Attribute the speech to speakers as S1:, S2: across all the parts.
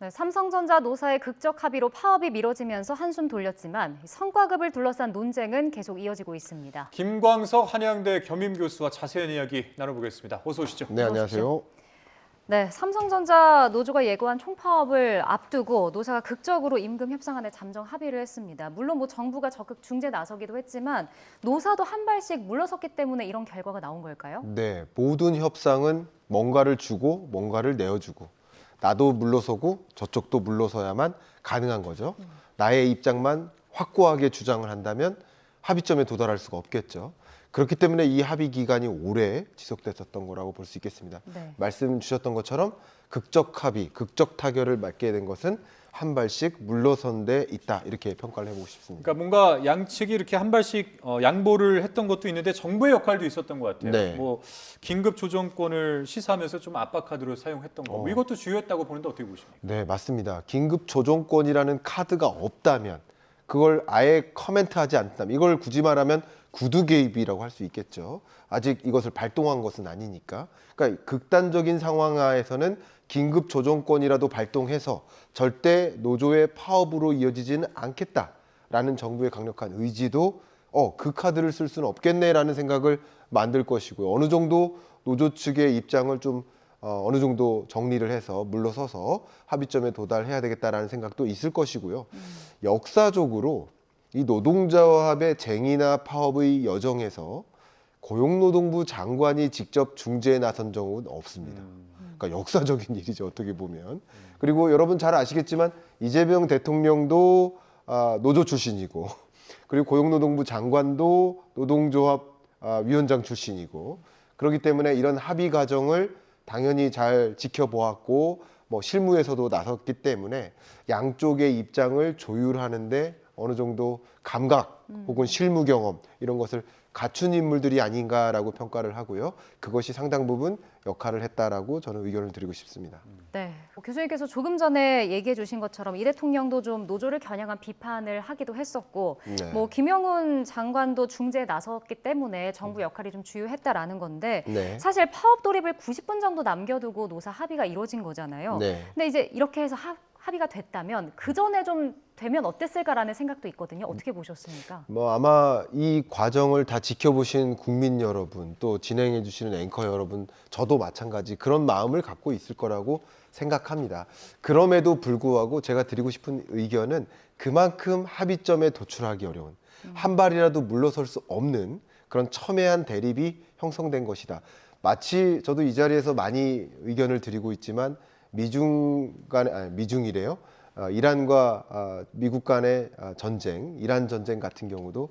S1: 네, 삼성전자 노사의 극적 합의로 파업이 미뤄지면서 한숨 돌렸지만 성과급을 둘러싼 논쟁은 계속 이어지고 있습니다.
S2: 김광석 한양대 겸임교수와 자세한 이야기 나눠보겠습니다. 어서 오시죠.
S3: 네, 안녕하세요.
S1: 네, 삼성전자 노조가 예고한 총파업을 앞두고 노사가 극적으로 임금 협상안에 잠정 합의를 했습니다. 물론 정부가 적극 중재 나서기도 했지만 노사도 한 발씩 물러섰기 때문에 이런 결과가 나온 걸까요?
S3: 네, 모든 협상은 뭔가를 주고 뭔가를 내어주고 나도 물러서고 저쪽도 물러서야만 가능한 거죠. 나의 입장만 확고하게 주장을 한다면 합의점에 도달할 수가 없겠죠. 그렇기 때문에 이 합의 기간이 오래 지속됐었던 거라고 볼 수 있겠습니다.
S1: 네.
S3: 말씀 주셨던 것처럼 극적 합의, 극적 타결을 맺게 된 것은 한 발씩 물러선 데 있다, 이렇게 평가를 해보고 싶습니다.
S2: 그러니까 뭔가 양측이 이렇게 한 발씩 양보를 했던 것도 있는데 정부의 역할도 있었던 것 같아요.
S3: 네.
S2: 뭐 긴급 조정권을 시사하면서 좀 압박 카드로 사용했던 거, 뭐 이것도 주요했다고 보는데 어떻게 보십니까?
S3: 네, 맞습니다. 긴급 조정권이라는 카드가 없다면, 그걸 아예 커멘트하지 않다면, 이걸 굳이 말하면 구두 개입이라고 할 수 있겠죠. 아직 이것을 발동한 것은 아니니까. 그러니까 극단적인 상황 하에서는 긴급 조정권이라도 발동해서 절대 노조의 파업으로 이어지지는 않겠다라는 정부의 강력한 의지도 그 카드를 쓸 수는 없겠네라는 생각을 만들 것이고요. 어느 정도 노조 측의 입장을 좀 어느 정도 정리를 해서 물러서서 합의점에 도달해야 되겠다라는 생각도 있을 것이고요. 역사적으로 이 노동자합의 쟁의나 파업의 여정에서 고용노동부 장관이 직접 중재에 나선 경우는 없습니다. 그러니까 역사적인 일이죠, 어떻게 보면. 그리고 여러분 잘 아시겠지만 이재명 대통령도 노조 출신이고, 그리고 고용노동부 장관도 노동조합 위원장 출신이고, 그렇기 때문에 이런 합의 과정을 당연히 잘 지켜보았고 실무에서도 나섰기 때문에 양쪽의 입장을 조율하는데 어느 정도 감각 혹은 실무 경험 이런 것을 갖춘 인물들이 아닌가라고 평가를 하고요. 그것이 상당 부분 역할을 했다라고 저는 의견을 드리고 싶습니다.
S1: 네, 교수님께서 조금 전에 얘기해 주신 것처럼 이 대통령도 좀 노조를 겨냥한 비판을 하기도 했었고
S3: 네.
S1: 김영훈 장관도 중재에 나섰기 때문에 정부 역할이 좀 주요했다라는 건데
S3: 네.
S1: 사실 파업 돌입을 90분 정도 남겨두고 노사 합의가 이루어진 거잖아요.
S3: 네.
S1: 근데 이제 이렇게 해서 합의가 됐다면 그 전에 좀 되면 어땠을까라는 생각도 있거든요. 어떻게 보셨습니까?
S3: 아마 이 과정을 다 지켜보신 국민 여러분, 또 진행해 주시는 앵커 여러분, 저도 마찬가지 그런 마음을 갖고 있을 거라고 생각합니다. 그럼에도 불구하고 제가 드리고 싶은 의견은 그만큼 합의점에 도출하기 어려운, 한 발이라도 물러설 수 없는 그런 첨예한 대립이 형성된 것이다. 마치 저도 이 자리에서 많이 의견을 드리고 있지만 미중이래요. 이란과 미국 간의 전쟁, 이란 전쟁 같은 경우도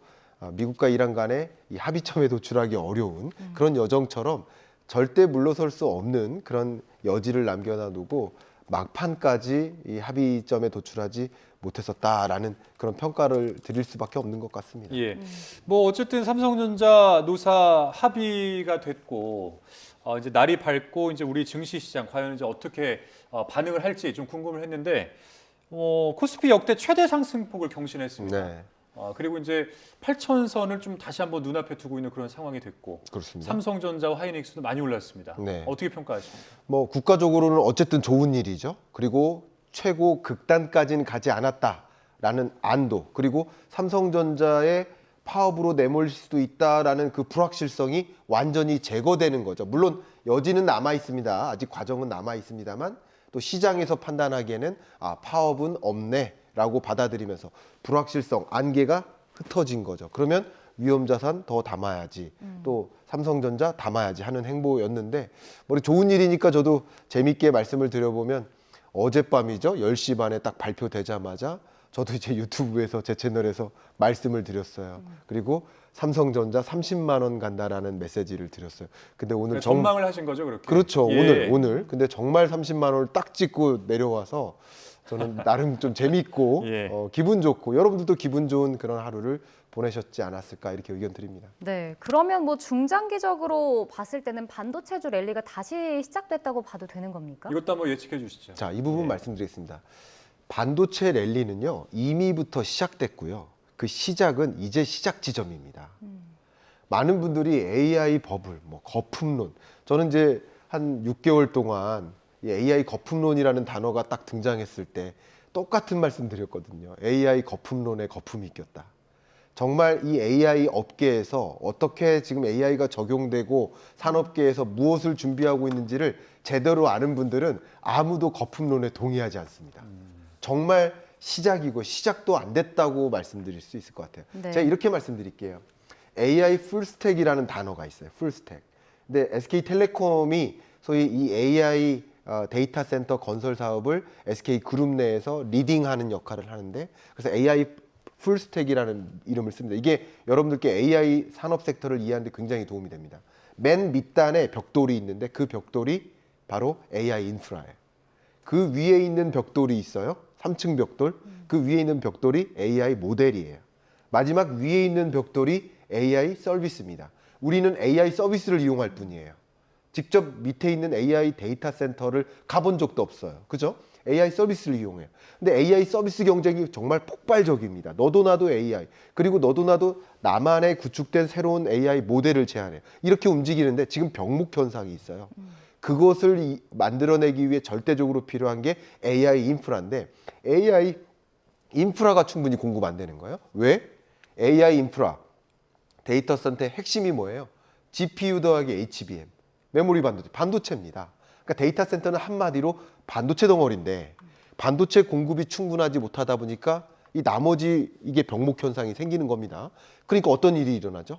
S3: 미국과 이란 간의 이 합의점에 도출하기 어려운 그런 여정처럼 절대 물러설 수 없는 그런 여지를 남겨놔두고 막판까지 이 합의점에 도출하지 못했었다라는 그런 평가를 드릴 수밖에 없는 것 같습니다.
S2: 예. 어쨌든 삼성전자 노사 합의가 됐고 이제 날이 밝고 이제 우리 증시 시장 과연 이제 어떻게 반응을 할지 좀 궁금을 했는데 코스피 역대 최대 상승폭을 경신했습니다.
S3: 네,
S2: 그리고 이제 8,000선을 좀 다시 한번 눈앞에 두고 있는 그런 상황이 됐고
S3: 그렇습니다.
S2: 삼성전자와 하이닉스도 많이 올랐습니다.
S3: 네.
S2: 어떻게 평가하십니까?
S3: 국가적으로는 어쨌든 좋은 일이죠. 그리고 최고 극단까지는 가지 않았다라는 안도, 그리고 삼성전자의 파업으로 내몰릴 수도 있다라는 그 불확실성이 완전히 제거되는 거죠. 물론 여지는 남아 있습니다. 아직 과정은 남아 있습니다만 또 시장에서 판단하기에는 파업은 없네라고 받아들이면서 불확실성, 안개가 흩어진 거죠. 그러면 위험자산 더 담아야지, 또 삼성전자 담아야지 하는 행보였는데 좋은 일이니까 저도 재밌게 말씀을 드려보면 어젯밤이죠. 10시 반에 딱 발표되자마자 저도 이제 유튜브에서 제 채널에서 말씀을 드렸어요. 그리고 삼성전자 30만 원 간다라는 메시지를 드렸어요. 근데 오늘
S2: 전망을 하신 거죠, 그렇게?
S3: 그렇죠.
S2: 예.
S3: 오늘. 근데 정말 30만 원을 딱 찍고 내려와서 저는 나름 좀 재밌고
S2: 예.
S3: 기분 좋고 여러분들도 기분 좋은 그런 하루를 보내셨지 않았을까 이렇게 의견 드립니다.
S1: 네, 그러면 중장기적으로 봤을 때는 반도체주 랠리가 다시 시작됐다고 봐도 되는 겁니까?
S2: 이것도 한번 예측해 주시죠.
S3: 자, 이 부분 말씀드리겠습니다. 반도체 랠리는요, 이미부터 시작됐고요. 그 시작은 이제 시작 지점입니다. 많은 분들이 AI 버블, 거품론, 저는 이제 한 6개월 동안 이 AI 거품론이라는 단어가 딱 등장했을 때 똑같은 말씀 드렸거든요. AI 거품론에 거품이 꼈다. 정말 이 AI 업계에서 어떻게 지금 AI가 적용되고 산업계에서 무엇을 준비하고 있는지를 제대로 아는 분들은 아무도 거품론에 동의하지 않습니다. 정말 시작이고 시작도 안 됐다고 말씀드릴 수 있을 것 같아요.
S1: 네.
S3: 제가 이렇게 말씀드릴게요. AI 풀스택이라는 단어가 있어요. 풀스택. 근데 SK텔레콤이 소위 이 AI 데이터 센터 건설 사업을 SK그룹 내에서 리딩하는 역할을 하는데, 그래서 AI 풀스택이라는 이름을 씁니다. 이게 여러분들께 AI 산업 섹터를 이해하는 데 굉장히 도움이 됩니다. 맨 밑단에 벽돌이 있는데 그 벽돌이 바로 AI 인프라예요. 그 위에 있는 벽돌이 있어요. 3층 벽돌. 그 위에 있는 벽돌이 AI 모델이에요. 마지막 위에 있는 벽돌이 AI 서비스입니다. 우리는 AI 서비스를 이용할 뿐이에요. 직접 밑에 있는 AI 데이터 센터를 가본 적도 없어요. 그죠? AI 서비스를 이용해요. 근데 AI 서비스 경쟁이 정말 폭발적입니다. 너도 나도 AI, 그리고 너도 나도 나만의 구축된 새로운 AI 모델을 제안해요. 이렇게 움직이는데 지금 병목 현상이 있어요. 그것을 만들어내기 위해 절대적으로 필요한 게 AI 인프라인데, AI 인프라가 충분히 공급 안 되는 거예요. 왜? AI 인프라, 데이터 센터의 핵심이 뭐예요? GPU 더하기 HBM, 메모리 반도체입니다. 그러니까 데이터 센터는 한마디로 반도체 덩어리인데, 반도체 공급이 충분하지 못하다 보니까 이 나머지 이게 병목 현상이 생기는 겁니다. 그러니까 어떤 일이 일어나죠?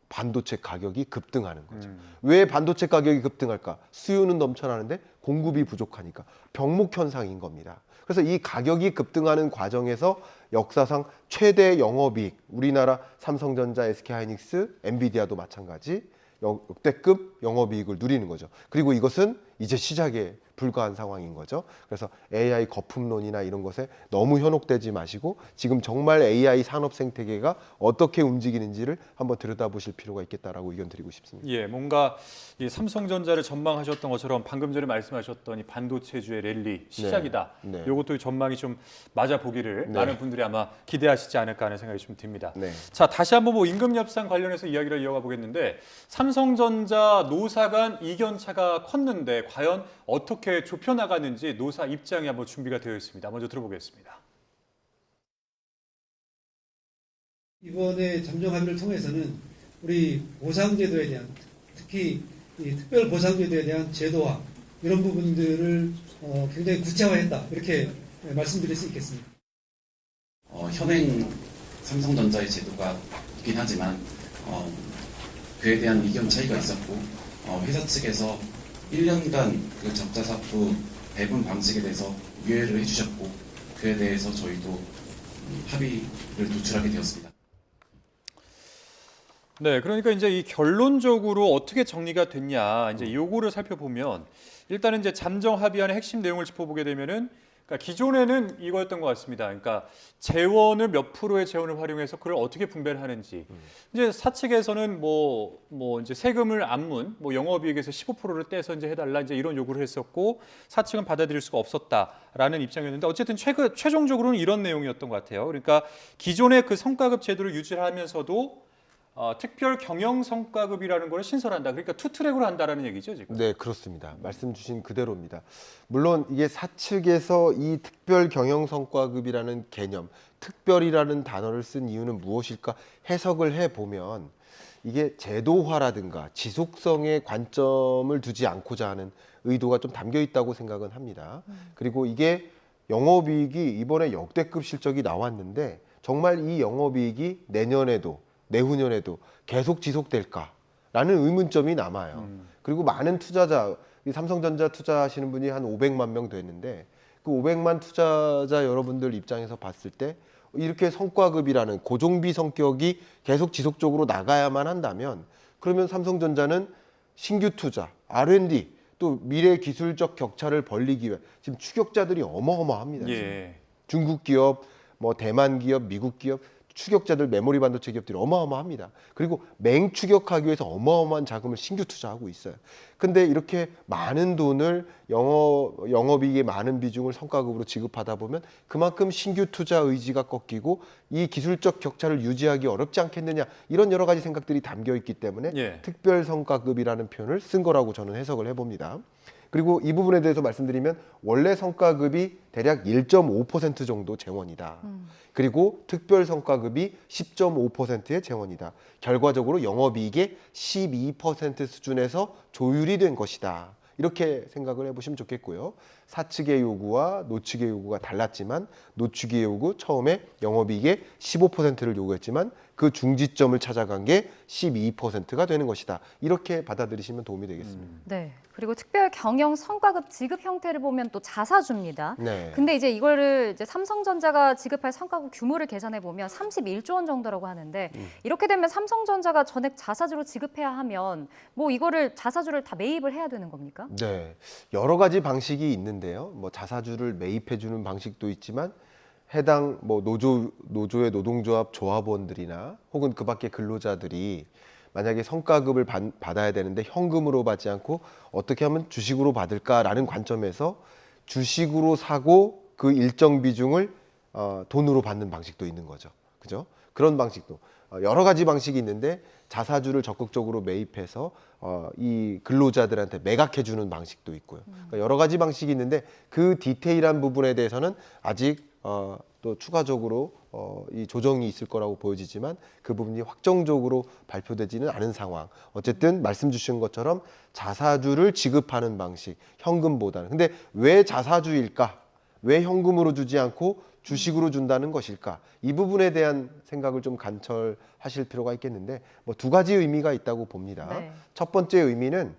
S3: 반도체 가격이 급등하는 거죠. 왜 반도체 가격이 급등할까? 수요는 넘쳐나는데 공급이 부족하니까 병목 현상인 겁니다. 그래서 이 가격이 급등하는 과정에서 역사상 최대 영업이익, 우리나라 삼성전자, SK하이닉스, 엔비디아도 마찬가지 역대급 영업이익을 누리는 거죠. 그리고 이것은 이제 시작에 불과한 상황인 거죠. 그래서 AI 거품론이나 이런 것에 너무 현혹되지 마시고 지금 정말 AI 산업 생태계가 어떻게 움직이는지를 한번 들여다보실 필요가 있겠다라고 의견 드리고 싶습니다.
S2: 예, 뭔가 이 삼성전자를 전망하셨던 것처럼 방금 전에 말씀하셨던 이 반도체주의 랠리 시작이다.
S3: 네.
S2: 이것도 전망이 좀 맞아 보기를
S3: 네.
S2: 많은 분들이 아마 기대하시지 않을까 하는 생각이 좀 듭니다.
S3: 네.
S2: 자, 다시 한번 뭐 임금 협상 관련해서 이야기를 이어가 보겠는데, 삼성전자 노사 간 이견차가 컸는데 과연 어떻게 좁혀 나가는지 노사 입장이 한번 준비가 되어 있습니다. 먼저 들어보겠습니다.
S4: 이번에 잠정 합의를 통해서는 우리 보상제도에 대한, 특히 이 특별 보상제도에 대한 제도화, 이런 부분들을 굉장히 구체화했다, 이렇게 말씀드릴 수 있겠습니다.
S5: 현행 삼성전자의 제도가 있긴 하지만 그에 대한 의견 차이가 있었고, 회사 측에서 1년간 그 적자사부 배분 방식에 대해서 유예를 해주셨고, 그에 대해서 저희도 합의를 도출하게 되었습니다.
S2: 네, 그러니까 이제 이 결론적으로 어떻게 정리가 됐냐, 이제 요거를 살펴보면, 일단은 이제 잠정 합의안의 핵심 내용을 짚어보게 되면은, 그러니까 기존에는 이거였던 것 같습니다. 그러니까 재원을 몇 프로의 재원을 활용해서 그걸 어떻게 분배를 하는지. 이제 사측에서는 뭐 이제 세금을 안문, 뭐 영업이익에서 15%를 떼서 이제 해달라, 이제 이런 요구를 했었고, 사측은 받아들일 수가 없었다라는 입장이었는데, 어쨌든 최종적으로는 이런 내용이었던 것 같아요. 그러니까 기존의 그 성과급 제도를 유지하면서도 특별 경영 성과급이라는 걸 신설한다. 그러니까 투 트랙으로 한다라는 얘기죠, 지금.
S3: 네, 그렇습니다. 말씀 주신 그대로입니다. 물론 이게 사측에서 이 특별 경영 성과급이라는 개념, 특별이라는 단어를 쓴 이유는 무엇일까 해석을 해 보면, 이게 제도화라든가 지속성에 관점을 두지 않고자 하는 의도가 좀 담겨 있다고 생각은 합니다. 그리고 이게 영업이익이 이번에 역대급 실적이 나왔는데, 정말 이 영업이익이 내년에도 내후년에도 계속 지속될까라는 의문점이 남아요. 그리고 많은 투자자, 이 삼성전자 투자하시는 분이 한 500만 명 됐는데, 그 500만 투자자 여러분들 입장에서 봤을 때 이렇게 성과급이라는 고정비 성격이 계속 지속적으로 나가야만 한다면, 그러면 삼성전자는 신규 투자, R&D, 또 미래 기술적 격차를 벌리기 위해 지금 추격자들이 어마어마합니다.
S2: 예.
S3: 중국 기업, 뭐 대만 기업, 미국 기업, 추격자들, 메모리 반도체 기업들이 어마어마합니다. 그리고 맹추격하기 위해서 어마어마한 자금을 신규 투자하고 있어요. 근데 이렇게 많은 돈을 영업이익의 많은 비중을 성과급으로 지급하다 보면 그만큼 신규 투자 의지가 꺾이고 이 기술적 격차를 유지하기 어렵지 않겠느냐, 이런 여러 가지 생각들이 담겨 있기 때문에
S2: 예.
S3: 특별 성과급이라는 표현을 쓴 거라고 저는 해석을 해봅니다. 그리고 이 부분에 대해서 말씀드리면 원래 성과급이 대략 1.5% 정도 재원이다. 그리고 특별 성과급이 10.5%의 재원이다. 결과적으로 영업이익의 12% 수준에서 조율이 된 것이다. 이렇게 생각을 해보시면 좋겠고요. 사측의 요구와 노측의 요구가 달랐지만 노측의 요구 처음에 영업이익의 15%를 요구했지만 그 중지점을 찾아간 게 12%가 되는 것이다. 이렇게 받아들이시면 도움이 되겠습니다.
S1: 네. 그리고 특별 경영 성과급 지급 형태를 보면 또 자사주입니다.
S3: 네.
S1: 근데 이제 이거를 이제 삼성전자가 지급할 성과급 규모를 계산해 보면 31조 원 정도라고 하는데 이렇게 되면 삼성전자가 전액 자사주로 지급해야 하면 뭐 이거를 자사주를 다 매입을 해야 되는 겁니까?
S3: 네, 여러 가지 방식이 있는데요. 뭐 자사주를 매입해 주는 방식도 있지만 해당 뭐 노조의 노동조합 조합원들이나 혹은 그밖의 근로자들이 만약에 성과급을 받아야 되는데 현금으로 받지 않고 어떻게 하면 주식으로 받을까라는 관점에서 주식으로 사고 그 일정 비중을 돈으로 받는 방식도 있는 거죠. 그죠? 그런 방식도 여러 가지 방식이 있는데 자사주를 적극적으로 매입해서 이 근로자들한테 매각해 주는 방식도 있고요. 그러니까 여러 가지 방식이 있는데 그 디테일한 부분에 대해서는 아직 또 추가적으로 이 조정이 있을 거라고 보여지지만 그 부분이 확정적으로 발표되지는 않은 상황. 어쨌든 말씀 주신 것처럼 자사주를 지급하는 방식, 현금보다는. 근데 왜 자사주일까? 왜 현금으로 주지 않고 주식으로 준다는 것일까? 이 부분에 대한 생각을 좀 관철하실 필요가 있겠는데 뭐 두 가지 의미가 있다고 봅니다.
S1: 네.
S3: 첫 번째 의미는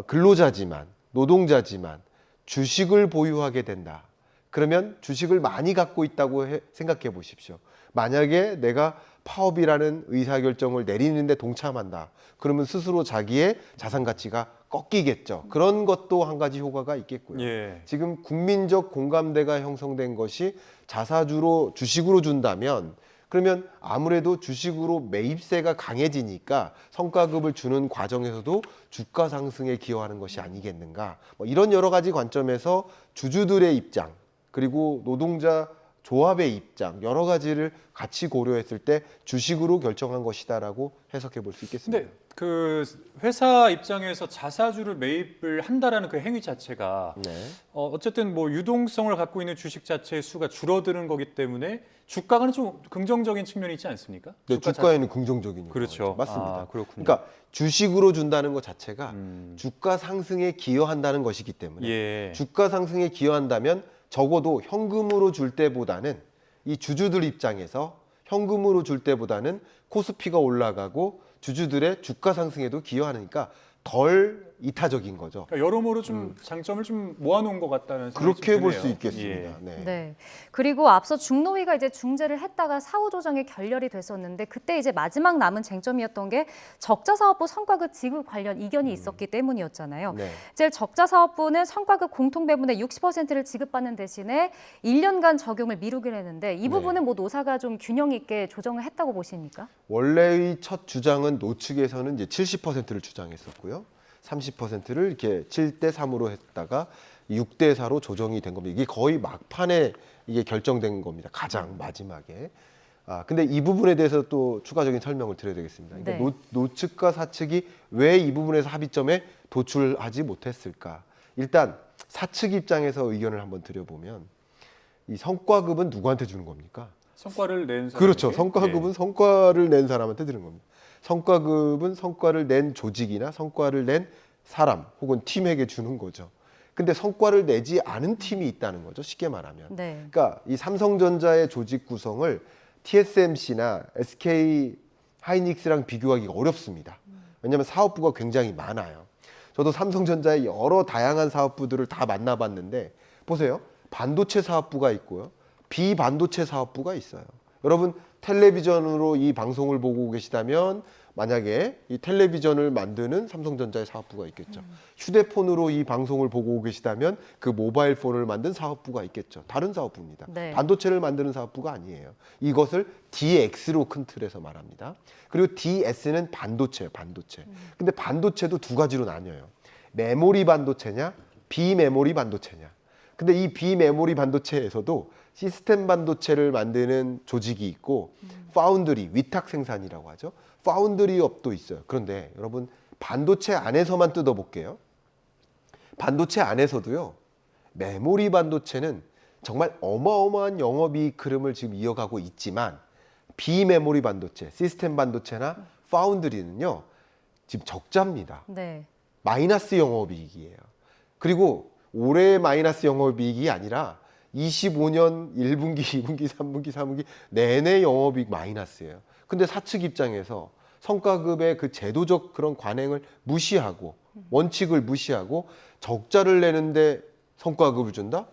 S3: 근로자지만 노동자지만 주식을 보유하게 된다. 그러면 주식을 많이 갖고 있다고 생각해 보십시오. 만약에 내가 파업이라는 의사결정을 내리는데 동참한다. 그러면 스스로 자기의 자산 가치가 꺾이겠죠. 그런 것도 한 가지 효과가 있겠고요.
S2: 예.
S3: 지금 국민적 공감대가 형성된 것이 자사주로 주식으로 준다면 그러면 아무래도 주식으로 매입세가 강해지니까 성과급을 주는 과정에서도 주가 상승에 기여하는 것이 아니겠는가. 뭐 이런 여러 가지 관점에서 주주들의 입장 그리고 노동자 조합의 입장 여러 가지를 같이 고려했을 때 주식으로 결정한 것이다라고 해석해 볼 수 있겠습니다.
S2: 근데 그 회사 입장에서 자사주를 매입을 한다라는 그 행위 자체가
S3: 네.
S2: 어쨌든 뭐 유동성을 갖고 있는 주식 자체의 수가 줄어드는 거기 때문에 주가가는 좀 긍정적인 측면이 있지 않습니까?
S3: 네, 주가에는 긍정적인 효과가
S2: 그렇죠.
S3: 있죠. 맞습니다.
S2: 아, 그렇군요.
S3: 그러니까 주식으로 준다는 것 자체가
S2: 음.
S3: 주가 상승에 기여한다는 것이기 때문에
S2: 예.
S3: 주가 상승에 기여한다면 적어도 현금으로 줄 때보다는 이 주주들 입장에서 현금으로 줄 때보다는 코스피가 올라가고 주주들의 주가 상승에도 기여하니까 덜 이타적인 거죠.
S2: 그러니까 여러모로 좀 장점을 좀 모아놓은 것 같다는 생각이
S3: 그렇게
S2: 좀
S3: 볼
S2: 드네요.
S3: 수 있겠습니다.
S2: 예.
S3: 네.
S1: 네. 그리고 앞서 중노위가 이제 중재를 했다가 사후 조정이 결렬이 됐었는데 그때 이제 마지막 남은 쟁점이었던 게 적자사업부 성과급 지급 관련 이견이 있었기 때문이었잖아요.
S3: 네.
S1: 이제 적자사업부는 성과급 공통배분의 60%를 지급받는 대신에 1년간 적용을 미루기로 했는데 이 부분은 뭐 노사가 좀 균형 있게 조정을 했다고 보십니까?
S3: 원래의 첫 주장은 노측에서는 이제 70%를 주장했었고요. 30%를 이렇게 7대 3으로 했다가 6대 4로 조정이 된 겁니다. 이게 거의 막판에 이게 결정된 겁니다. 가장 마지막에. 근데 이 부분에 대해서 또 추가적인 설명을 드려야 되겠습니다. 그러니까
S1: 네.
S3: 노측과 사측이 왜 이 부분에서 합의점에 도출하지 못했을까? 일단 사측 입장에서 의견을 한번 드려보면 이 성과급은 누구한테 주는 겁니까?
S2: 성과를 낸 사람.
S3: 그렇죠. 성과급은 성과를 낸 사람한테 드는 겁니다. 성과급은 성과를 낸 조직이나 성과를 낸 사람 혹은 팀에게 주는 거죠. 근데 성과를 내지 않은 팀이 있다는 거죠. 쉽게 말하면.
S1: 네.
S3: 그러니까 이 삼성전자의 조직 구성을 TSMC나 SK 하이닉스랑 비교하기가 어렵습니다. 왜냐하면 사업부가 굉장히 많아요. 저도 삼성전자의 여러 다양한 사업부들을 다 만나봤는데 보세요. 반도체 사업부가 있고요. 비반도체 사업부가 있어요. 여러분 텔레비전으로 이 방송을 보고 계시다면 만약에 이 텔레비전을 만드는 삼성전자의 사업부가 있겠죠. 휴대폰으로 이 방송을 보고 계시다면 그 모바일 폰을 만든 사업부가 있겠죠. 다른 사업부입니다.
S1: 네.
S3: 반도체를 만드는 사업부가 아니에요. 이것을 DX로 큰 틀에서 말합니다. 그리고 DS는 반도체예요. 반도체. 근데 반도체도 두 가지로 나뉘어요. 메모리 반도체냐 비메모리 반도체냐. 근데 이 비메모리 반도체에서도 시스템 반도체를 만드는 조직이 있고 파운드리, 위탁 생산이라고 하죠. 파운드리 업도 있어요. 그런데 여러분 반도체 안에서만 뜯어볼게요. 반도체 안에서도요. 메모리 반도체는 정말 어마어마한 영업이익 흐름을 지금 이어가고 있지만 비메모리 반도체, 시스템 반도체나 파운드리는요. 지금 적자입니다.
S1: 네.
S3: 마이너스 영업이익이에요. 그리고 올해 마이너스 영업이익이 아니라 25년 1분기, 2분기, 3분기, 4분기 내내 영업이익 마이너스예요. 근데 사측 입장에서 성과급의 그 제도적 그런 관행을 무시하고 원칙을 무시하고 적자를 내는데 성과급을 준다?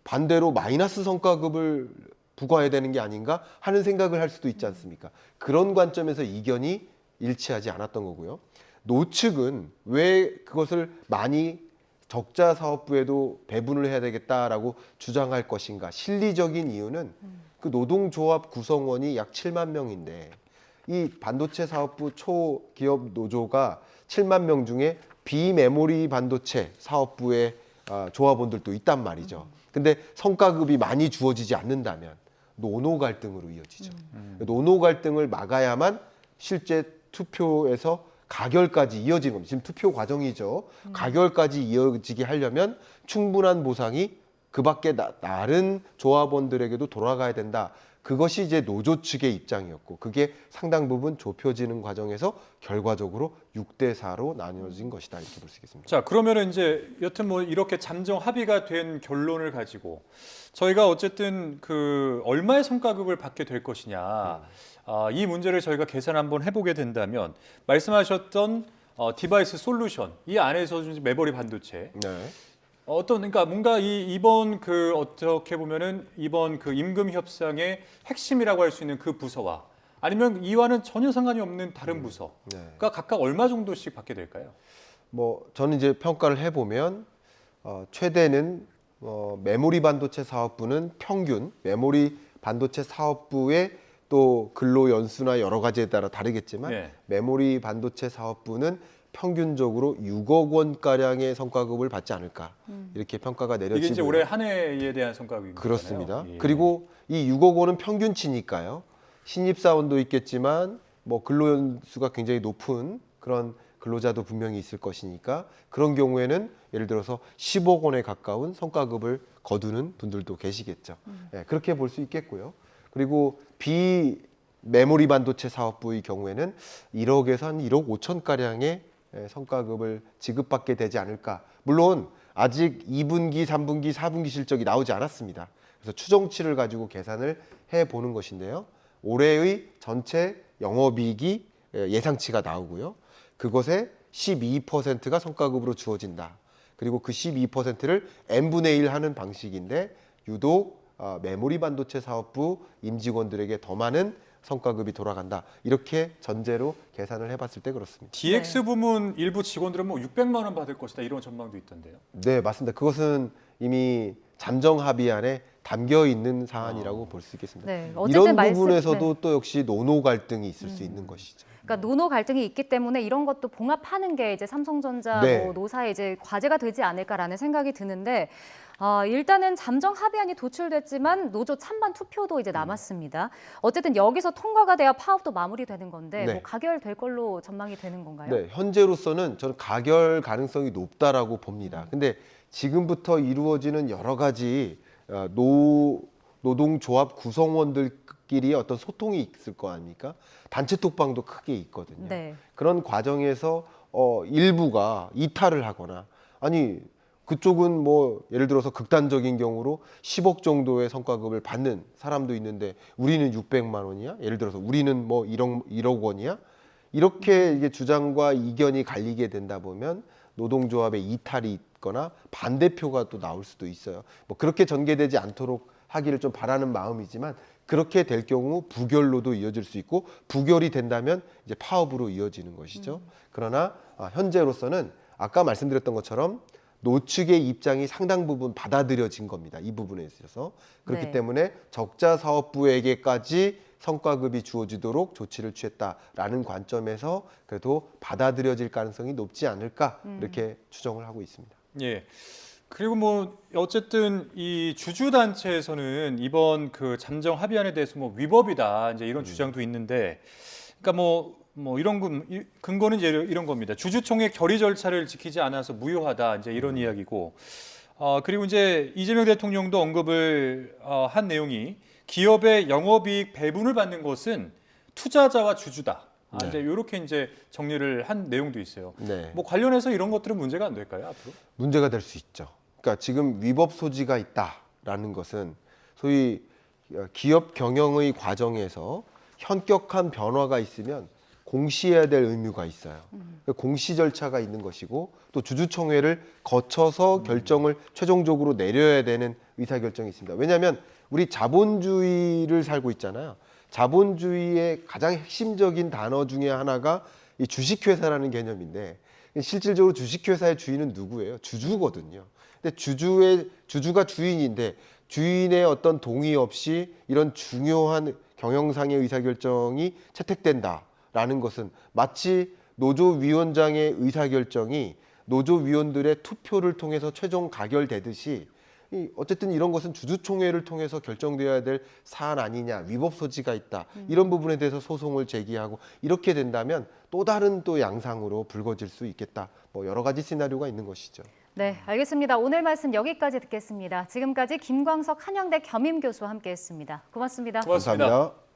S3: 반대로 마이너스 성과급을 부과해야 되는 게 아닌가 하는 생각을 할 수도 있지 않습니까? 그런 관점에서 이견이 일치하지 않았던 거고요. 노측은 왜 그것을 많이 적자 사업부에도 배분을 해야 되겠다라고 주장할 것인가? 실리적인 이유는 그 노동조합 구성원이 약 7만 명인데 이 반도체 사업부 초기업 노조가 7만 명 중에 비메모리 반도체 사업부의 조합원들도 있단 말이죠. 근데 성과급이 많이 주어지지 않는다면 노노 갈등으로 이어지죠. 노노 갈등을 막아야만 실제 투표에서 가결까지 이어지는 겁니다. 지금 투표 과정이죠. 가결까지 이어지게 하려면 충분한 보상이 그 밖에 다른 조합원들에게도 돌아가야 된다. 그것이 이제 노조 측의 입장이었고 그게 상당 부분 좁혀지는 과정에서 결과적으로 6대 4로 나뉘어진 것이다. 이렇게 볼 수 있겠습니다.
S2: 자, 그러면은 이제 여튼 뭐 이렇게 잠정 합의가 된 결론을 가지고 저희가 어쨌든 그 얼마의 성과급을 받게 될 것이냐 이 문제를 저희가 계산 한번 해보게 된다면 말씀하셨던 디바이스 솔루션 이 안에서 메모리 반도체
S3: 네.
S2: 그러니까 뭔가 이번 그 어떻게 보면은 이번 그 임금 협상의 핵심이라고 할 수 있는 그 부서와 아니면 이와는 전혀 상관이 없는 다른 부서가
S3: 네.
S2: 각각 얼마 정도씩 받게 될까요?
S3: 뭐 저는 이제 평가를 해보면 최대는 메모리 반도체 사업부는 평균 메모리 반도체 사업부의 또 근로 연수나 여러 가지에 따라 다르겠지만
S2: 네.
S3: 메모리 반도체 사업부는 평균적으로 6억 원 가량의 성과급을 받지 않을까 이렇게 평가가 내려지고
S2: 이게 이제 올해 한 해에 대한 성과급입니다.
S3: 그렇습니다.
S2: 예.
S3: 그리고 이 6억 원은 평균치니까요. 신입사원도 있겠지만 뭐 근로연수가 굉장히 높은 그런 근로자도 분명히 있을 것이니까 그런 경우에는 예를 들어서 10억 원에 가까운 성과급을 거두는 분들도 계시겠죠. 예, 그렇게 볼 수 있겠고요. 그리고 비메모리 반도체 사업부의 경우에는 1억에서 한 1억 5천 가량의 성과급을 지급받게 되지 않을까. 물론 아직 2분기, 3분기, 4분기 실적이 나오지 않았습니다. 그래서 추정치를 가지고 계산을 해보는 것인데요. 올해의 전체 영업이익이 예상치가 나오고요. 그것의 12%가 성과급으로 주어진다. 그리고 그 12%를 n분의 1 하는 방식인데 유독 메모리 반도체 사업부 임직원들에게 더 많은 성과급이 돌아간다. 이렇게 전제로 계산을 해봤을 때 그렇습니다.
S2: DX 부문 일부 직원들은 뭐 600만 원 받을 것이다 이런 전망도 있던데요.
S3: 네, 맞습니다. 그것은 이미 잠정 합의안에 담겨 있는 사안이라고 볼 수 있겠습니다.
S1: 네, 어쨌든
S3: 이런 부분에서도 또 역시 노노 갈등이 있을 수 있는 것이죠.
S1: 그러니까 노노 갈등이 있기 때문에 이런 것도 봉합하는 게 이제 삼성전자
S3: 네.
S1: 뭐 노사의 이제 과제가 되지 않을까라는 생각이 드는데 일단은 잠정 합의안이 도출됐지만 노조 찬반 투표도 이제 남았습니다. 어쨌든 여기서 통과가 돼야 파업도 마무리되는 건데
S3: 네.
S1: 뭐 가결될 걸로 전망이 되는 건가요?
S3: 네, 현재로서는 저는 가결 가능성이 높다라고 봅니다. 근데 지금부터 이루어지는 여러 가지 노동조합 구성원들끼리 어떤 소통이 있을 거 아닙니까? 단체 톡방도 크게 있거든요.
S1: 네.
S3: 그런 과정에서 일부가 이탈을 하거나 아니 그쪽은 뭐 예를 들어서 극단적인 경우로 10억 정도의 성과급을 받는 사람도 있는데 우리는 600만 원이야? 예를 들어서 우리는 뭐 1억 원이야? 이렇게 이게 주장과 이견이 갈리게 된다 보면 노동조합의 이탈이 있거나 반대표가 또 나올 수도 있어요. 뭐 그렇게 전개되지 않도록 하기를 좀 바라는 마음이지만 그렇게 될 경우 부결로도 이어질 수 있고 부결이 된다면 이제 파업으로 이어지는 것이죠. 그러나 현재로서는 아까 말씀드렸던 것처럼 노측의 입장이 상당 부분 받아들여진 겁니다. 이 부분에 있어서. 그렇기
S1: 네.
S3: 때문에 적자 사업부에게까지 성과급이 주어지도록 조치를 취했다라는 관점에서 그래도 받아들여질 가능성이 높지 않을까 이렇게 추정을 하고 있습니다.
S2: 예. 그리고 뭐 어쨌든 이 주주 단체에서는 이번 그 잠정 합의안에 대해서 뭐 위법이다 이제 이런 주장도 있는데, 그러니까 뭐 뭐 이런 근거는 이제 이런 겁니다. 주주총회 결의 절차를 지키지 않아서 무효하다 이제 이런 이야기고 그리고 이제 이재명 대통령도 언급을 한 내용이 기업의 영업이익 배분을 받는 것은 투자자와 주주다.
S3: 네.
S2: 이제 이렇게 이제 정리를 한 내용도 있어요.
S3: 네.
S2: 뭐 관련해서 이런 것들은 문제가 안 될까요 앞으로?
S3: 문제가 될 수 있죠. 그러니까 지금 위법 소지가 있다라는 것은 소위 기업 경영의 과정에서 현격한 변화가 있으면 공시해야 될 의무가 있어요. 공시 절차가 있는 것이고 또 주주총회를 거쳐서 결정을 최종적으로 내려야 되는 의사결정이 있습니다. 왜냐하면 우리 자본주의를 살고 있잖아요. 자본주의의 가장 핵심적인 단어 중에 하나가 이 주식회사라는 개념인데 실질적으로 주식회사의 주인은 누구예요? 주주거든요. 근데 주주가 주인인데 주인의 어떤 동의 없이 이런 중요한 경영상의 의사결정이 채택된다라는 것은 마치 노조위원장의 의사결정이 노조위원들의 투표를 통해서 최종 가결되듯이 어쨌든 이런 것은 주주총회를 통해서 결정되어야 될 사안 아니냐, 위법 소지가 있다 이런 부분에 대해서 소송을 제기하고 이렇게 된다면 또 다른 또 양상으로 불거질 수 있겠다. 뭐 여러 가지 시나리오가 있는 것이죠.
S1: 네, 알겠습니다. 오늘 말씀 여기까지 듣겠습니다. 지금까지 김광석 한양대 겸임교수와 함께했습니다. 고맙습니다.
S2: 고맙습니다.
S3: 감사합니다.